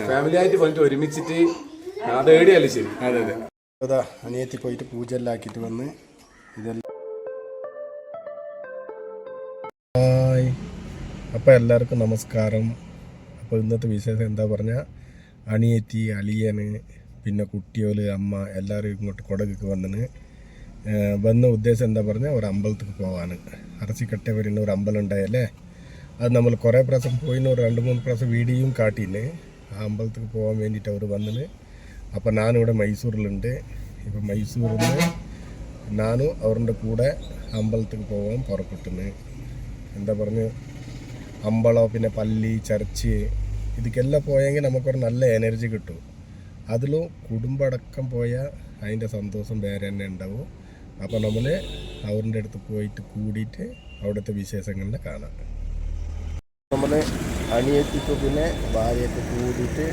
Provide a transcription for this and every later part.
Family ആയിട്ട് പോയിട്ട് ഒരുമിച്ചിട്ട് അത് ഏടിയല്ലേ ശരി. അതെ അതെ. അതാ അനിയത്തി പോയിട്ട് പൂജ എല്ലാം ആക്കിയിട്ട് വന്ന് ഇതെല്ലാം. ഹായ്, അപ്പോൾ എല്ലാവർക്കും നമസ്കാരം. അപ്പോൾ ഇന്നത്തെ വിശേഷം എന്താ പറഞ്ഞാൽ, അനിയത്തി, അളിയന്, പിന്നെ കുട്ടിയോല്, അമ്മ എല്ലാവരും ഇങ്ങോട്ട് കൊടകൊക്കെ വന്ന ഉദ്ദേശം എന്താ പറഞ്ഞാൽ ഒരു അമ്പലത്തിൽ പോവാണ്. അറച്ചിക്കട്ട വരുന്ന ഒരു അമ്പലം ഉണ്ടായല്ലേ, അത് നമ്മൾ കുറേ പ്രാവശ്യം പോയിന്, ഒരു 2-3 പ്രാവശ്യം വീഡിയോയും കാട്ടീന്. ആ അമ്പലത്തിൽ പോകാൻ വേണ്ടിയിട്ട് അവർ വന്നിന്. അപ്പോൾ ഞാനിവിടെ മൈസൂരിലുണ്ട്. ഇപ്പം മൈസൂരിൽ നിന്ന് ഞാനും അവരുടെ കൂടെ അമ്പലത്തിൽ പോകാൻ പുറപ്പെട്ടുന്നു. എന്താ പറഞ്ഞ് അമ്പലം, പിന്നെ പള്ളി, ചർച്ച്, ഇതിക്കെല്ലാം പോയെങ്കിൽ നമുക്കൊരു നല്ല എനർജി കിട്ടും. അതിലും കുടുംബടക്കം പോയാൽ അതിൻ്റെ സന്തോഷം വേറെ തന്നെ ഉണ്ടാവും. അപ്പോൾ നമ്മൾ അവരുടെ അടുത്ത് പോയിട്ട് കൂടിയിട്ട് അവിടുത്തെ വിശേഷങ്ങളിൽ കാണാം. നമ്മൾ അനിയത്തിക്ക് പിന്നെ ഭാര്യയൊക്കെ കൂടിയിട്ട്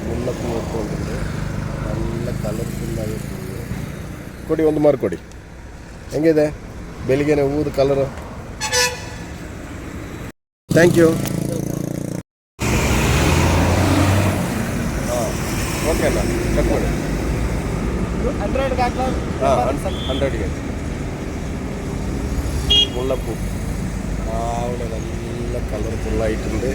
മുള്ളക്ക് നോക്കുന്നുണ്ട്. നല്ല കളർഫുള്ളായി കൊടി ಒಂದು ಮಾರ್ಕೊಡಿ. ಹೆಂಗಿದೆ ಬೆಳಿಗ್ಗೆನೆ ಹೂದು ಕಲರು? Thank you. ಹಾಂ ಓಕೆ ಅಲ್ಲ, ಕಟ್ ಮಾಡಿ. 100ಗೆ ಹಾಕಿ. ಹಾಂ 100ಗೆ മുല്ലപ്പൂ. അവിടെ നല്ല കളർഫുള്ളായിട്ടുണ്ട്.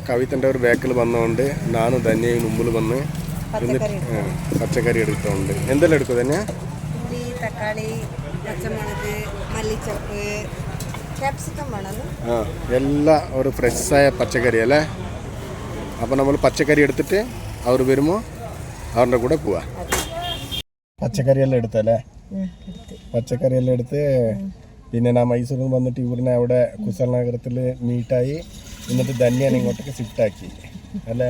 കവിതൻ്റെ ഒരു ബാക്കിൽ വന്നതുകൊണ്ട് ഞാനും ധന്യയും മുമ്പിൽ വന്ന് പച്ചക്കറി എടുക്കുന്നുണ്ട്. എന്തെല്ലാം എടുക്കും തന്നെ? തക്കാളി, പച്ചമുളക്, മല്ലിച്ചപ്പ്, ക്യാപ്സിക്കം വേണം. ആ, എല്ലാം ഒരു ഫ്രഷായ പച്ചക്കറി അല്ലേ. അപ്പോൾ നമ്മൾ പച്ചക്കറി എടുത്തിട്ട് അവർ വരുമ്പോൾ അവരുടെ കൂടെ പോവാ. പച്ചക്കറിയെല്ലാം എടുത്തല്ലേ? പച്ചക്കറിയെല്ലാം എടുത്ത് പിന്നെ ഞാൻ മൈസൂരിൽ നിന്ന് വന്നിട്ട് ഇവരിനെ അവിടെ കുശലനഗരത്തിൽ മീറ്റായി. എന്നിട്ട് ധന്യാണ് ഇങ്ങോട്ടേക്ക് ഷിഫ്റ്റാക്കി അല്ലേ.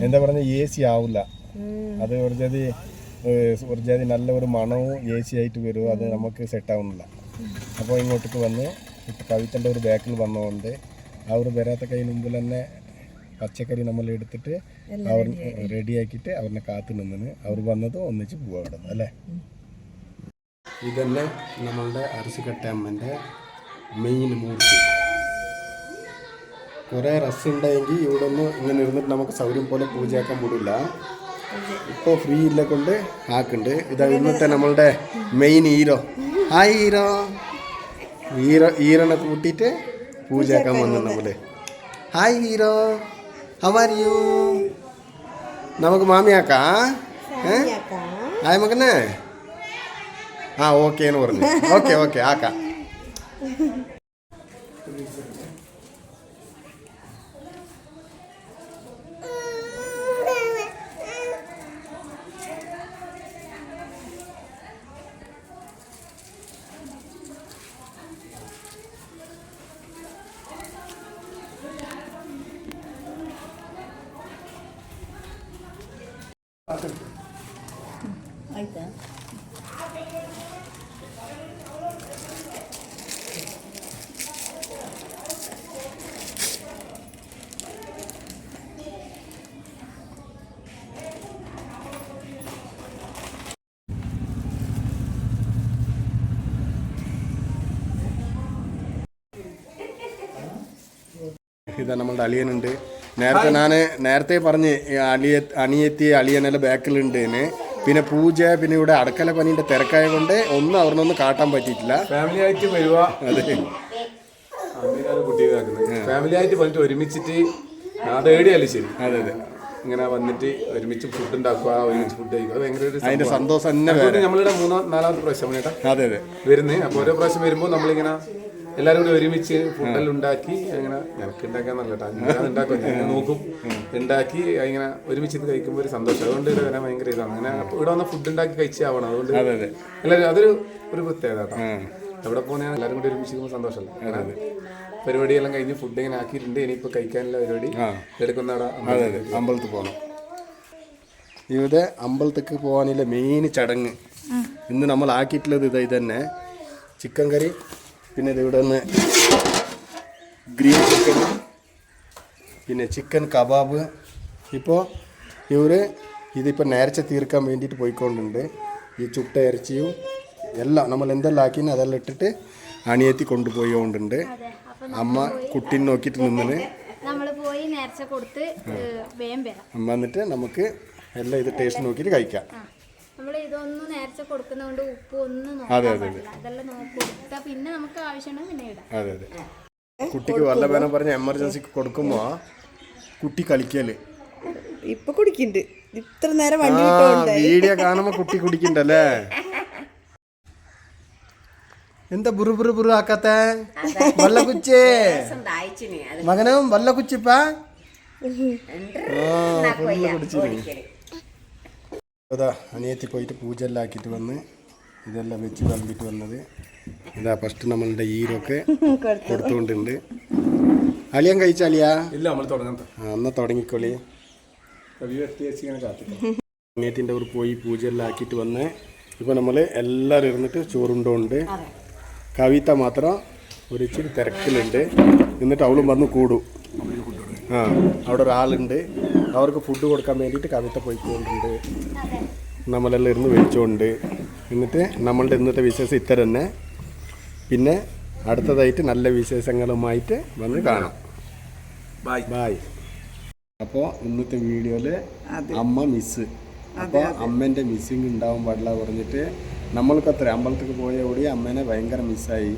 എന്താ പറഞ്ഞാൽ AC ആവില്ല, അത് ഒരു ജാതി നല്ല ഒരു മണവും AC ആയിട്ട് വരും, അത് നമുക്ക് സെറ്റാവുന്നില്ല. അപ്പോൾ ഇങ്ങോട്ടേക്ക് വന്ന് ഇപ്പോൾ കവിതൻ്റെ ഒരു ബാക്കിൽ വന്നതുകൊണ്ട് അവർ വരാത്ത കയ്യിൽ മുമ്പിൽ തന്നെ പച്ചക്കറി നമ്മൾ എടുത്തിട്ട് അവർ റെഡിയാക്കിയിട്ട് അവരെ കാത്തു നിന്നിന്. അവർ വന്നത് ഒന്നിച്ച് പോവാ അവിടെ നിന്ന് അല്ലേ. ഇതന്നെ നമ്മളുടെ അരസിക്കട്ട അമ്മൻ്റെ മെയിൻ മൂർത്തി. കുറേ രസമുണ്ടെങ്കിൽ ഇവിടെ ഒന്ന് ഇങ്ങനെ ഇരുന്നിട്ട് നമുക്ക് സൗകര്യം പോലെ പൂജയാക്കാൻ കൂടില്ല. ഇപ്പോൾ ഫ്രീ ഇല്ല കൊണ്ട് ആക്കുന്നുണ്ട്. ഇതാ ഇന്നത്തെ നമ്മളുടെ മെയിൻ ഹീറോ. ഹായ് ഹീറോനെ കൂട്ടിയിട്ട് പൂജയാക്കാൻ വന്നു നമ്മൾ. Hi hero, how are you? നമുക്ക് മാമിയാക്കാ? ഹായ് മകനെ. ആ ഓക്കെ എന്ന് പറഞ്ഞു. ഓക്കെ ആക്കാം. ಆಯ್ತಾ? ഇതാ നമ്മളുടെ അളിയനുണ്ട്. നേരത്തെ പറഞ്ഞ് അനിയത്തി അളിയനെല്ലാം ബാക്കിലുണ്ട്. പിന്നെ പൂജ, പിന്നെ ഇവിടെ അടക്കല പനീൻ്റെ തിരക്കായ കൊണ്ട് ഒന്നും അവരിനൊന്നും കാട്ടാൻ പറ്റിയിട്ടില്ല. ഫാമിലി ആയിട്ട് വരുക. അതെ, കുട്ടി ഫാമിലി ആയിട്ട് പോയിട്ട് ഒരുമിച്ചിട്ട് അത് ഏടിയല്ലേ ശരി. അതെ അതെ. ഇങ്ങനെ വന്നിട്ട് ഒരുമിച്ച് ഫുഡ് ഉണ്ടാക്കുക, ഒരുമിച്ച് ഫുഡ് കഴിക്കുക, അത് ഭയങ്കര അതിന്റെ സന്തോഷം തന്നെ വേറെ. നമ്മളിവിടെ 3-4ാമത്തെ പ്രാവശ്യം കേട്ടോ അതെ അതെ വരുന്നത്. അപ്പോൾ ഓരോ പ്രാവശ്യം വരുമ്പോൾ നമ്മളിങ്ങനെ എല്ലാവരും കൂടി ഒരുമിച്ച് ഫുഡെല്ലാം ഉണ്ടാക്കി, അങ്ങനെ ഞങ്ങൾക്ക് ഉണ്ടാക്കാൻ നല്ല ഞാൻ ഉണ്ടാക്കും, ഞാൻ നോക്കും, ഉണ്ടാക്കി ഇങ്ങനെ ഒരുമിച്ച് ഇത് കഴിക്കുമ്പോൾ ഒരു സന്തോഷം. അതുകൊണ്ട് ഇത് വരാൻ ഭയങ്കര ഇതാണ്. അങ്ങനെ ഇവിടെ വന്ന ഫുഡ് ഉണ്ടാക്കി കഴിച്ചാവണം. അതുകൊണ്ട് എല്ലാവരും അതൊരു പ്രത്യേകത കേട്ടോ. എവിടെ പോകുന്ന എല്ലാവരും കൂടി ഒരുമിച്ച് സന്തോഷമല്ല. അങ്ങനെ പരിപാടിയെല്ലാം കഴിഞ്ഞ് ഫുഡ് ഇങ്ങനെ ആക്കിയിട്ടുണ്ട്. ഇനിയിപ്പോൾ കഴിക്കാനുള്ള പരിപാടി എടുക്കുന്ന അമ്പലത്തിൽ പോകണം. ഇവിടെ അമ്പലത്തേക്ക് പോകാനുള്ള മെയിൻ ചടങ്ങ് ഇന്ന് നമ്മൾ ആക്കിയിട്ടുള്ളത് ഇത് തന്നെ. ചിക്കൻ കറി, പിന്നെ ഇവിടെ നിന്ന് ഗ്രീൻ ചിക്കൻ, പിന്നെ ചിക്കൻ കബാബ്. ഇപ്പോൾ ഇതിപ്പോൾ നേർച്ച തീർക്കാൻ വേണ്ടിയിട്ട് പോയിക്കൊണ്ടുണ്ട്. ഈ ചുട്ട ഇറച്ചിയും എല്ലാം നമ്മൾ എന്തെല്ലാം ആക്കിന് അതെല്ലാം ഇട്ടിട്ട് അണിയത്തി കൊണ്ടുപോയിക്കൊണ്ടുണ്ട്. അമ്മ കുട്ടീനെ നോക്കിയിട്ട് നിന്നിന്. നമ്മൾ പോയി നേർച്ച കൊടുത്ത് വേഗം വരാം. വന്നിട്ട് നമുക്ക് എല്ലാം ഇത് ടേസ്റ്റ് നോക്കിയിട്ട് കഴിക്കാം. നമ്മൾ ഇതൊന്നും നേർച്ച കൊടുക്കുന്നതുകൊണ്ട് ഉപ്പ് ഒന്നും നോക്കാൻ പാടില്ല. അതെല്ലാം കൊടുത്താൽ പിന്നെ നമുക്ക് ആവശ്യമുണ്ടെങ്കിൽ പിന്നെ ഇടാം. അതെ അതെ. കുട്ടിക്ക് വല്ലഭേനം പറഞ്ഞ എമർജൻസിക്ക് കൊടുക്കുമ്പോ കുട്ടി കളിക്കല് ഇപ്പൊ കുടിക്കുന്നുണ്ട്. ഇത്ര നേരം വീഡിയോ കാണുമ്പോ കുട്ടി കുടിക്കണ്ടല്ലേ. എന്താ ബുറു ബുറു ബുറു ആക്കാത്ത വല്ല കുച്ചേ മകനും വല്ല കുച്ചിപ്പാ അതാ അനിയത്തി പോയിട്ട് പൂജ എല്ലാം ആക്കിയിട്ട് വന്ന് ഇതെല്ലാം വെച്ച് വിളമ്പിട്ട് വന്നത്. ഇതാ ഫസ്റ്റ് നമ്മളുടെ ഈരൊക്കെ കൊടുത്തുകൊണ്ടുണ്ട്. അലിയാൻ കഴിച്ച അലിയാ? ഇല്ല, നമ്മൾ തുടങ്ങാം. എന്നാ തുടങ്ങിക്കോളി. അനിയത്തിൻ്റെ അവർ പോയി പൂജ എല്ലാം ആക്കിയിട്ട് വന്ന് ഇപ്പോൾ നമ്മൾ എല്ലാവരും ഇരുന്നിട്ട് ചോറുണ്ടോണ്ട്. കവിത മാത്രം ഒരു ഇച്ചിരി തിരക്കിലുണ്ട്. എന്നിട്ട് അവളും വന്ന് കൂടും. അവിടെ ഒരാളുണ്ട്, അവർക്ക് ഫുഡ് കൊടുക്കാൻ വേണ്ടിയിട്ട് കവിത പോയിക്കൊണ്ടുണ്ട്. നമ്മളെല്ലാം ഇരുന്ന് വെച്ചുകൊണ്ട് എന്നിട്ട് നമ്മളുടെ ഇന്നത്തെ വിശേഷം ഇത്ര തന്നെ. പിന്നെ അടുത്തതായിട്ട് നല്ല വിശേഷങ്ങളുമായിട്ട് വന്ന് കാണാം. ബായ്. അപ്പോൾ ഇന്നത്തെ വീഡിയോയിൽ അമ്മ മിസ്. അപ്പോൾ അമ്മേൻ്റെ മിസ്സിങ് ഉണ്ടാവാൻ പാടില്ല പറഞ്ഞിട്ട് നമ്മൾക്കത്ര അമ്പലത്തേക്ക് പോയ ഓടി അമ്മേനെ ഭയങ്കര മിസ്സായി.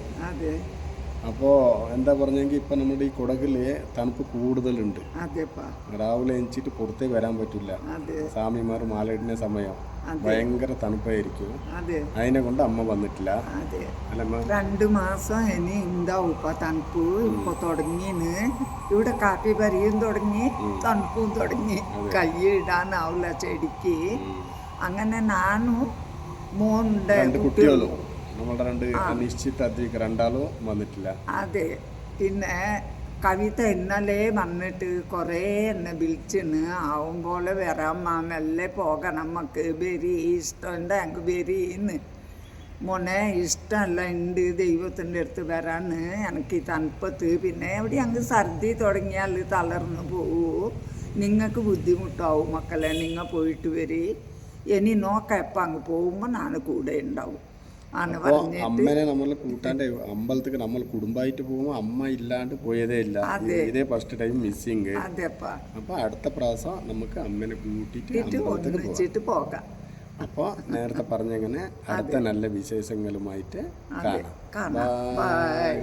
അപ്പോൾ എന്താ പറഞ്ഞെങ്കിൽ ഇപ്പം നമ്മുടെ ഈ കുടകിൽ തണുപ്പ് കൂടുതലുണ്ട്. രാവിലെ എണിച്ചിട്ട് പുറത്തേ വരാൻ പറ്റില്ല. സ്വാമിമാർ മാലയിടുന്ന സമയം ഭയങ്കര തണുപ്പായിരിക്കും. അതിനെ കൊണ്ട് അമ്മ വന്നിട്ടില്ല. 2 മാസം ഇനി ഉണ്ടാവും ഇപ്പൊ തണുപ്പ്. ഇപ്പൊ തുടങ്ങിന് ഇവിടെ കാപ്പി പരിയും തുടങ്ങി, തണുപ്പും തുടങ്ങി. കൈ ഇടാനാവില്ല ചെടിക്ക്. അങ്ങനെ നാനും മോന്റെ കുട്ടികളും നമ്മളുടെ 2 അനിശ്ചിത രണ്ടാളും വന്നിട്ടില്ല. അതെ. പിന്നെ കവിത ഇന്നലെ വന്നിട്ട് കുറേ എന്നെ വിളിച്ചിന്. ആവും പോലെ വരാം മെല്ലെ പോകണം, നമുക്ക് ബെരി ഇഷ്ടമുണ്ട്, ഞങ്ങൾക്ക് ബെരിന്ന്. മോനെ ഇഷ്ടമല്ല, ഉണ്ട് ദൈവത്തിൻ്റെ അടുത്ത് വരാന്ന്. എനിക്ക് തണുപ്പത്ത് പിന്നെ എവിടെ ഞങ്ങൾക്ക് ഛർദി തുടങ്ങിയാൽ തളർന്നു പോവും. നിങ്ങൾക്ക് ബുദ്ധിമുട്ടാവും മക്കളെ, നിങ്ങൾ പോയിട്ട് വരി. ഇനി നോക്കാം, എപ്പം അങ്ങ് പോകുമ്പോൾ ഞാൻ കൂടെ ഉണ്ടാവും. അമ്മനെ നമ്മൾ കൂട്ടാൻ്റെ അമ്പലത്തേക്ക് നമ്മൾ കുടുംബമായിട്ട് പോകുമ്പോൾ അമ്മ ഇല്ലാണ്ട് പോയതേ ഇല്ല. ഇതേ ഫസ്റ്റ് ടൈം മിസ്സിങ്. അപ്പൊ അടുത്ത പ്രാവശ്യം നമുക്ക് അമ്മനെ കൂട്ടിയിട്ട് ഒന്നിച്ചിട്ട് പോകാം. അപ്പോൾ നേരത്തെ പറഞ്ഞങ്ങനെ അടുത്ത നല്ല വിശേഷങ്ങളുമായിട്ട് കാണാം. ബൈ.